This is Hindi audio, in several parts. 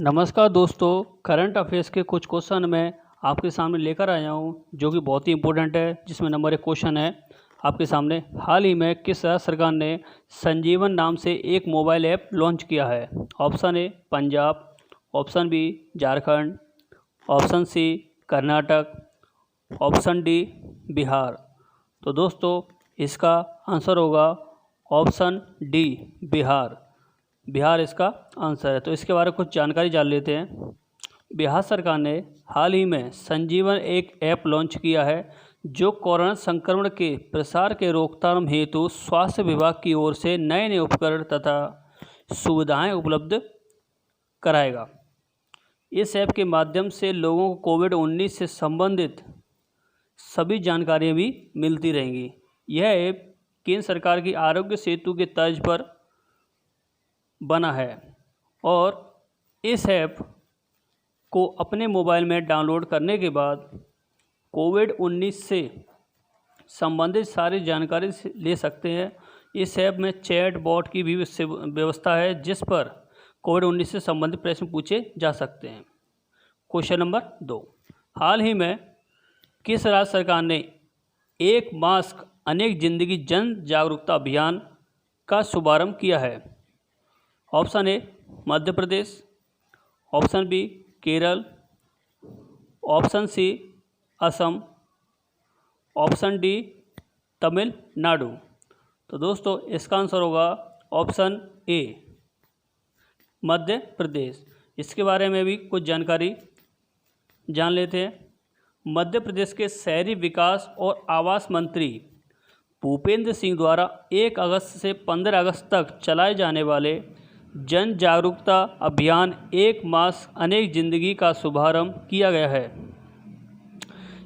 नमस्कार दोस्तों, करंट अफेयर्स के कुछ क्वेश्चन मैं आपके सामने लेकर आया हूं जो कि बहुत ही इंपॉर्टेंट है। जिसमें नंबर एक क्वेश्चन है आपके सामने, हाल ही में किस राज्य सरकार ने संजीवन नाम से एक मोबाइल ऐप लॉन्च किया है? Option A Punjab, option B Jharkhand, option C Karnataka, option D Bihar. तो दोस्तों इसका आंसर होगा ऑप्शन डी बिहार। बिहार इसका आंसर है। तो इसके बारे में कुछ जानकारी जान लेते हैं। बिहार सरकार ने हाल ही में संजीवन एक ऐप लॉन्च किया है जो कोरोना संक्रमण के प्रसार के रोकथाम हेतु स्वास्थ्य विभाग की ओर से नए नए उपकरण तथा सुविधाएं उपलब्ध कराएगा। इस ऐप के माध्यम से लोगों को कोविड-19 से संबंधित सभी जानकारियां भी मिलती रहेंगी। यह ऐप केंद्र सरकार की आरोग्य सेतु के तर्ज पर बना है और इस ऐप को अपने मोबाइल में डाउनलोड करने के बाद कोविड-19 से संबंधित सारी जानकारी ले सकते हैं। इस ऐप में चैट बॉट की भी व्यवस्था है जिस पर कोविड-19 से संबंधित प्रश्न पूछे जा सकते हैं। क्वेश्चन नंबर 2, हाल ही में किस राज्य सरकार ने एक मास्क अनेक जिंदगी जन जागरूकता अभियान का शुभारंभ किया है? Option A Madhya Pradesh, option B Kerala, option C Assam, option D Tamil Nadu. तो दोस्तों इसका आंसर होगा ऑप्शन ए मध्य प्रदेश। इसके बारे में भी कुछ जानकारी जान लेते हैं। मध्य प्रदेश के शहरी विकास और आवास मंत्री भूपेंद्र सिंह द्वारा 1 अगस्त से 15 अगस्त तक चलाए जाने वाले जन जागरूकता अभियान एक मास्क अनेक जिंदगी का शुभारंभ किया गया है।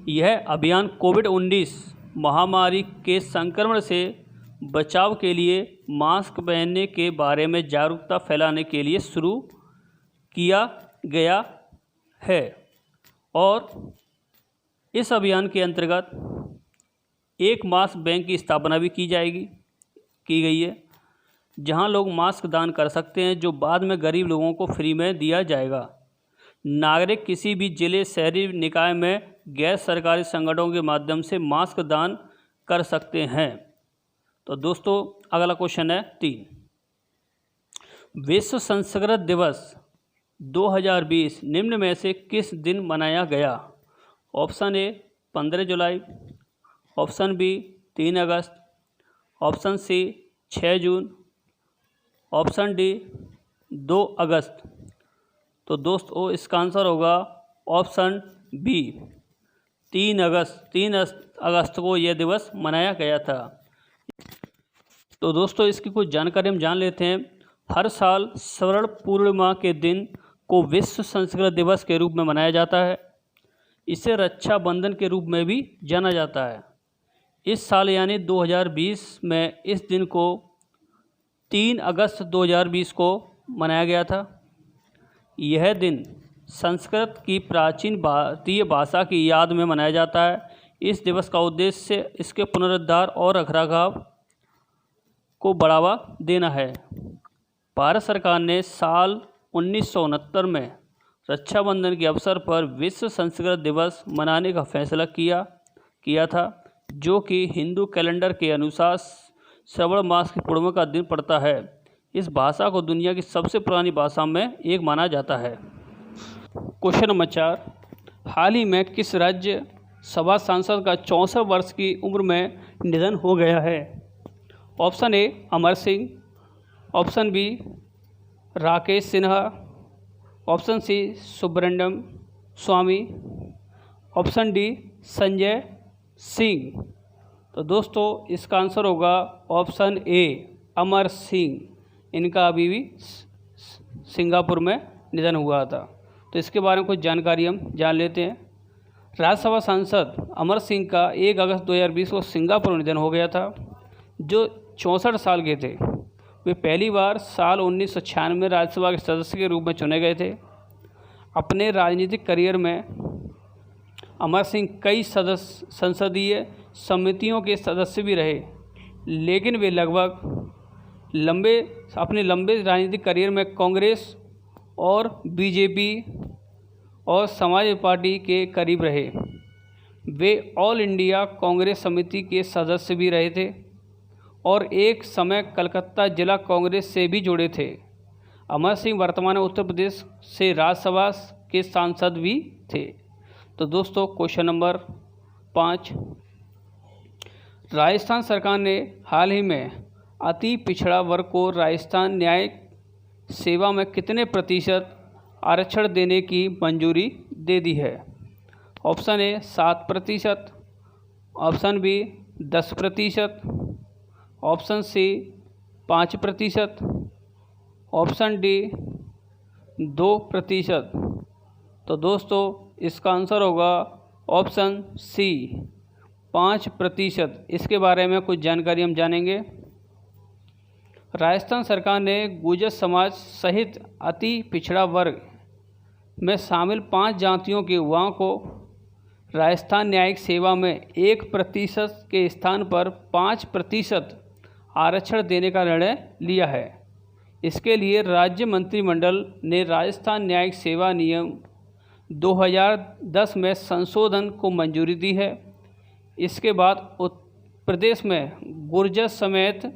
यह अभियान कोविड-19 महामारी के संक्रमण से बचाव के लिए मास्क पहनने के बारे में जागरूकता फैलाने के लिए शुरू किया गया है और इस अभियान के अंतर्गत एक मास्क बैंक की स्थापना भी की गई है जहां लोग मास्क दान कर सकते हैं जो बाद में गरीब लोगों को फ्री में दिया जाएगा। नागरिक किसी भी जिले शहरी निकाय में गैर सरकारी संगठनों के माध्यम से मास्क दान कर सकते हैं। तो दोस्तों अगला क्वेश्चन है 3, विश्व संस्कृत दिवस 2020 निम्न में से किस दिन मनाया गया? ऑप्शन ए 15 जुलाई, ऑप्शन बी 3 अगस्त, ऑप्शन सी 6 जून, ऑप्शन डी 2 अगस्त। तो दोस्तों इसका आंसर होगा ऑप्शन बी 3 अगस्त। 3 अगस्त को यह दिवस मनाया गया था। तो दोस्तों इसकी कुछ जानकारी हम जान लेते हैं। हर साल स्वर्ण पूर्णिमा के दिन को विश्व संस्कृत दिवस के रूप में मनाया जाता है। इसे रक्षाबंधन के रूप में भी जाना जाता है। इस साल यानी 2020 में इस दिन को 3 अगस्त 2020 को मनाया गया था। यह दिन संस्कृत की प्राचीन भारतीय भाषा की याद में मनाया जाता है। इस दिवस का उद्देश्य इसके पुनरुद्धार और रखरखाव को बढ़ावा देना है। भारत सरकार ने साल 1969 में रक्षाबंधन के अवसर पर विश्व संस्कृत दिवस मनाने का फैसला किया था जो कि हिंदू कैलेंडर के अनुसार श्रावण मास की पूर्णिमा का दिन पड़ता है। इस भाषा को दुनिया की सबसे पुरानी भाषा में एक माना जाता है। क्वेश्चन नंबर 4, हाल ही में किस राज्य सभा सांसद का 64 वर्ष की उम्र में निधन हो गया है? Option A Amar Singh, option B Rakesh Sinha, option C Subramanian Swamy, option D Sanjay Singh. तो दोस्तों इसका आंसर होगा ऑप्शन ए अमर सिंह। इनका अभी भी सिंगापुर में निधन हुआ था। तो इसके बारे में कुछ जानकारी हम जान लेते हैं। राज्यसभा सांसद अमर सिंह का 1 अगस्त 2020 को सिंगापुर में निधन हो गया था, जो 64 साल के थे। वे पहली बार साल 1996 में राज्यसभा के सदस्य के रूप में चुने गए थे। अपने राजनीतिक करियर में अमर सिंह कई संसदीय समितियों के सदस्य भी रहे, लेकिन वे अपने लंबे राजनीतिक करियर में कांग्रेस और बीजेपी और समाजवादी पार्टी के करीब रहे। वे ऑल इंडिया कांग्रेस समिति के सदस्य भी रहे थे और एक समय कलकत्ता जिला कांग्रेस से भी जुड़े थे। अमर सिंह वर्तमान में उत्तर प्रदेश से राज्यसभा के सांसद भी थे। तो दोस्तों क्वेश्चन नंबर 5, राजस्थान सरकार ने हाल ही में अति पिछड़ा वर्ग को राजस्थान न्यायिक सेवा में कितने प्रतिशत आरक्षण देने की मंजूरी दे दी है? Option A 7%, option B 10%, option C 5%, option D 2%। तो दोस्तों इसका आंसर होगा ऑप्शन सी 5%। इसके बारे में कुछ जानकारी हम जानेंगे। राजस्थान सरकार ने गुर्जर समाज सहित अति पिछड़ा वर्ग में शामिल 5 जातियों के युवाओं को राजस्थान न्यायिक सेवा में 1% के स्थान पर 5% आरक्षण देने का निर्णय लिया है। इसके लिए राज्य मंत्रिमंडल ने राजस्थान न्यायिक सेवा नियम 2010 में संशोधन को मंजूरी दी है। इसके बाद उत्तर प्रदेश में गुर्जर समेत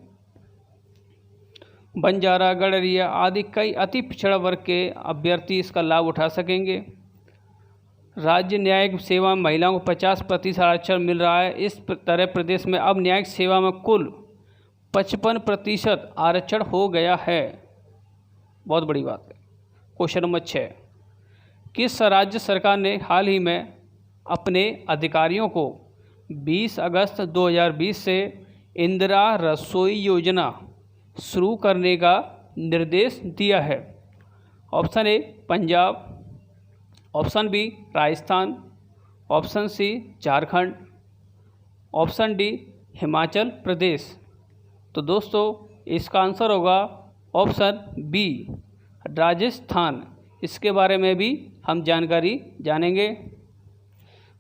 बंजारा, गडरिया आदि कई अति पिछड़ा वर्ग के अभ्यर्थी इसका लाभ उठा सकेंगे। राज्य न्यायिक सेवा में महिलाओं को 50% आरक्षण मिल रहा है। इस तरह प्रदेश में अब न्यायिक सेवा में कुल 55% आरक्षण हो गया है। बहुत बड़ी बात है। क्वेश्चन नंबर 6, किस राज्य सरकार ने हाल ही में अपने अधिकारियों को 20 अगस्त 2020 से इंदिरा रसोई योजना शुरू करने का निर्देश दिया है? Option A Punjab, option B Rajasthan, option C Jharkhand, option D Himachal Pradesh. तो दोस्तों इसका आंसर होगा ऑप्शन बी राजस्थान। इसके बारे में भी हम जानकारी जानेंगे।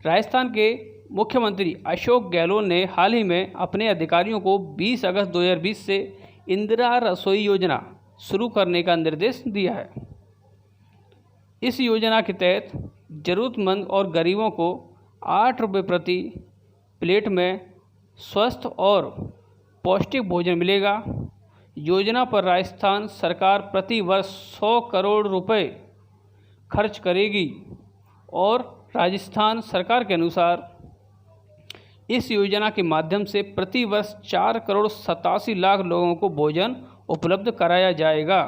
राजस्थान के मुख्यमंत्री अशोक गहलोत ने हाल ही में अपने अधिकारियों को 20 अगस्त 2020 से इंदिरा रसोई योजना शुरू करने का निर्देश दिया है। इस योजना के तहत ज़रूरतमंद और गरीबों को 8 रुपये प्रति प्लेट में स्वस्थ और पौष्टिक भोजन मिलेगा। योजना पर राजस्थान सरकार प्रति वर्ष 100 करोड़ रुपए खर्च करेगी और राजस्थान सरकार के अनुसार इस योजना के माध्यम से प्रति वर्ष 4 करोड़ 87 लाख लोगों को भोजन उपलब्ध कराया जाएगा।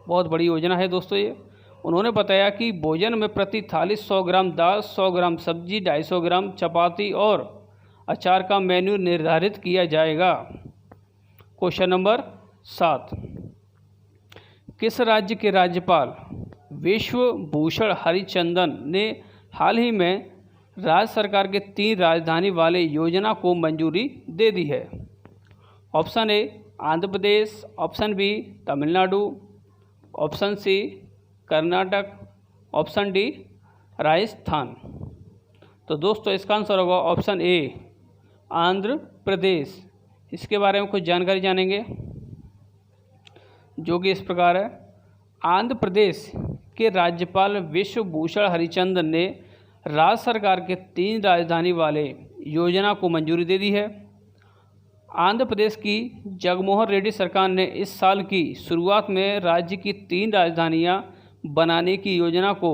बहुत बड़ी योजना है दोस्तों ये। उन्होंने बताया कि भोजन में प्रति थाली 100 ग्राम दाल, 100 ग्राम सब्जी, 250 ग्राम चपाती और अचार का मेन्यू निर्धारित किया जाएगा। क्वेश्चन नंबर 7, किस राज्य के राज्यपाल विश्वभूषण हरिचंदन ने हाल ही में राज्य सरकार के 3 राजधानी वाले योजना को मंजूरी दे दी है? Option A Andhra Pradesh, option B Tamil Nadu, option C Karnataka, option D Rajasthan. तो दोस्तों इसका आंसर होगा ऑप्शन ए आंध्र प्रदेश। इसके बारे में कुछ जानकारी जानेंगे जो कि इस प्रकार है। आंध्र प्रदेश के राज्यपाल विश्वभूषण हरिचंदन ने राज्य सरकार के 3 राजधानी वाले योजना को मंजूरी दे दी है। आंध्र प्रदेश की जगनमोहन रेड्डी सरकार ने इस साल की शुरुआत में राज्य की 3 राजधानियां बनाने की योजना को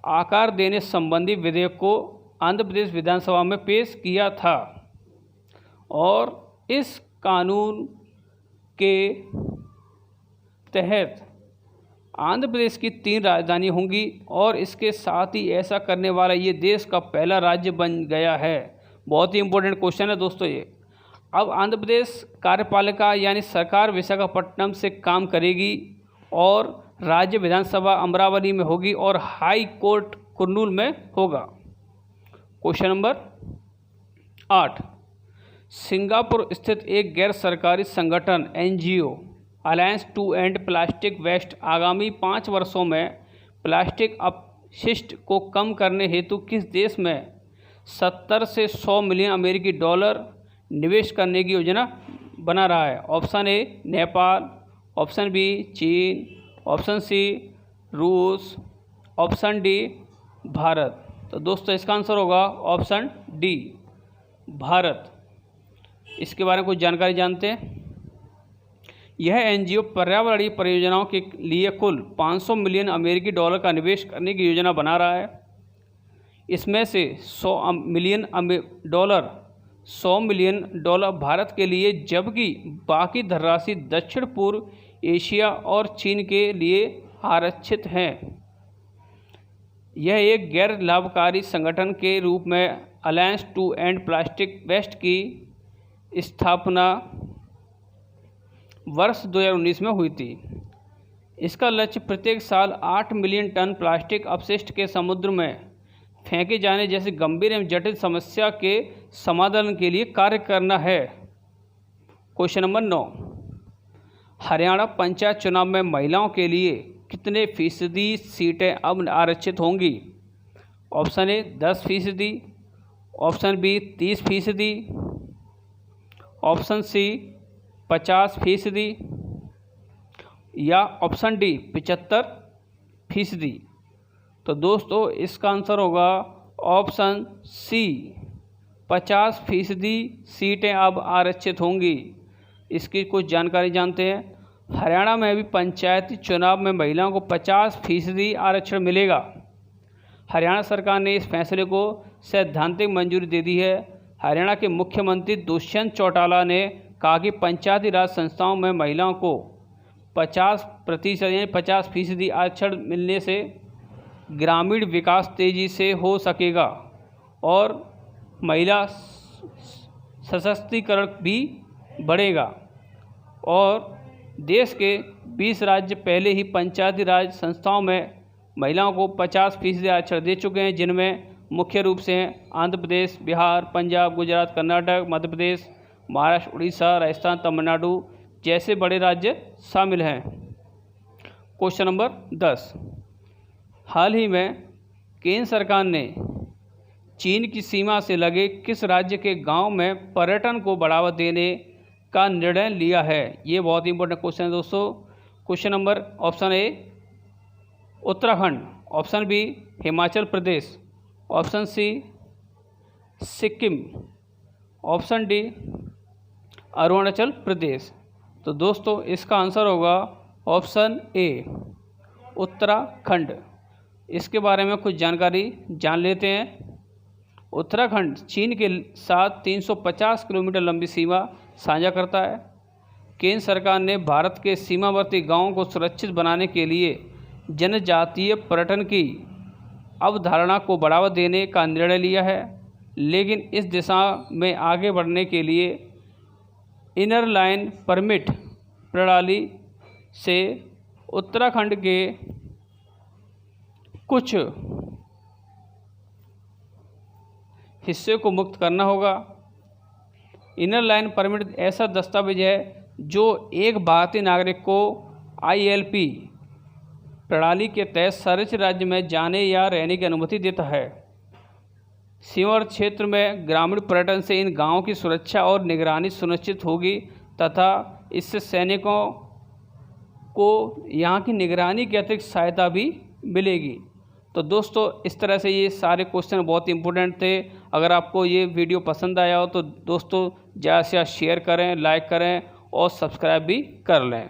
आकार देने संबंधी विधेयक को आंध्र प्रदेश विधानसभा में पेश किया था और इस कानून के तहत आंध्र प्रदेश की 3 राजधानी होंगी और इसके साथ ही ऐसा करने वाला ये देश का पहला राज्य बन गया है। बहुत ही इंपॉर्टेंट क्वेश्चन है दोस्तों ये। अब आंध्र प्रदेश कार्यपालिका यानी सरकार विशाखापट्टनम से काम करेगी और राज्य विधानसभा अमरावती में होगी और हाई कोर्ट कुर्नूल में होगा। क्वेश्चन नंबर 8, सिंगापुर स्थित एक गैर सरकारी संगठन NGO alliance to end plastic waste आगामी 5 वर्षों में प्लास्टिक अपशिष्ट को कम करने हेतु किस देश में 70 से 100 मिलियन अमेरिकी डॉलर निवेश करने की योजना बना रहा है? Option A Nepal, option B चीन, ऑप्शन सी रूस, ऑप्शन डी भारत। तो दोस्तों इसका आंसर होगा ऑप्शन डी भारत। इसके बारे में कुछ जानकारी जानते हैं। यह एनजीओ पर्यावरणीय परियोजनाओं के लिए कुल 500 मिलियन अमेरिकी डॉलर का निवेश करने की योजना बना रहा है। इसमें से 100 मिलियन डॉलर भारत के लिए, जबकि बाकी धनराशि दक्षिण पूर्व एशिया और चीन के लिए आरक्षित हैं। यह एक गैर लाभकारी संगठन के रूप में alliance to end plastic waste की स्थापना वर्ष 2019 में हुई थी। इसका लक्ष्य प्रत्येक साल 8 मिलियन टन प्लास्टिक अपशिष्ट के समुद्र में फेंके जाने जैसी गंभीर एवं जटिल समस्या के समाधान के लिए कार्य करना है। क्वेश्चन नंबर 9, हरियाणा पंचायत चुनाव में महिलाओं के लिए कितने फीसदी सीटें अब आरक्षित होंगी? Option A 10%, option B 30%, option C 50% या ऑप्शन डी 75%। तो दोस्तों इसका आंसर होगा ऑप्शन सी 50% सीटें अब आरक्षित होंगी। इसकी कुछ जानकारी जानते हैं। हरियाणा में भी पंचायती चुनाव में महिलाओं को 50% आरक्षण मिलेगा। हरियाणा सरकार ने इस फैसले को सैद्धांतिक मंजूरी दे दी है। हरियाणा के मुख्यमंत्री दुष्यंत चौटाला ने कहा कि पंचायती राज संस्थाओं में महिलाओं को 50% यानी 50% आरक्षण मिलने से ग्रामीण विकास तेजी से हो सकेगा और महिला सशक्तिकरण भी बढ़ेगा। और देश के 20 राज्य पहले ही पंचायती राज संस्थाओं में महिलाओं को 50% आरक्षण दे चुके हैं, जिनमें मुख्य रूप से आंध्र प्रदेश, बिहार, पंजाब, गुजरात, कर्नाटक, मध्य प्रदेश, महाराष्ट्र, उड़ीसा, राजस्थान, तमिलनाडु जैसे बड़े राज्य शामिल हैं। क्वेश्चन नंबर 10, हाल ही में केंद्र सरकार ने चीन की सीमा से लगे किस राज्य के गांव में पर्यटन को बढ़ावा देने का निर्णय लिया है? ये बहुत ही इंपॉर्टेंट क्वेश्चन है दोस्तों। Question number option A Uttarakhand, option B Himachal Pradesh, option C Sikkim, option D Arunachal Pradesh. तो दोस्तों इसका आंसर होगा ऑप्शन ए उत्तराखंड। इसके बारे में कुछ जानकारी जान लेते हैं। उत्तराखंड चीन के साथ 350 किलोमीटर लंबी सीमा साझा करता है। केंद्र सरकार ने भारत के सीमावर्ती गांवों को सुरक्षित बनाने के लिए जनजातीय पर्यटन की अवधारणा को बढ़ावा देने का निर्णय लिया है, लेकिन इस दिशा में आगे बढ़ने के लिए इनर लाइन परमिट प्रणाली से उत्तराखंड के कुछ हिस्से को मुक्त करना होगा। इनर लाइन परमिट ऐसा दस्तावेज है जो एक भारतीय नागरिक को ILP प्रणाली के तहत संरक्षित राज्य में जाने या रहने की अनुमति देता है। सीमावर्ती क्षेत्र में ग्रामीण पर्यटन से इन गांवों की सुरक्षा और निगरानी सुनिश्चित होगी तथा इससे सैनिकों को यहां की निगरानी की अतिरिक्त सहायता भी मिलेगी। तो दोस्तों इस तरह से ये सारे क्वेश्चन बहुत इंपॉर्टेंट थे। अगर आपको ये वीडियो पसंद आया हो तो दोस्तों ज़्यादा से ज़्यादा शेयर करें, लाइक करें और सब्सक्राइब भी कर लें।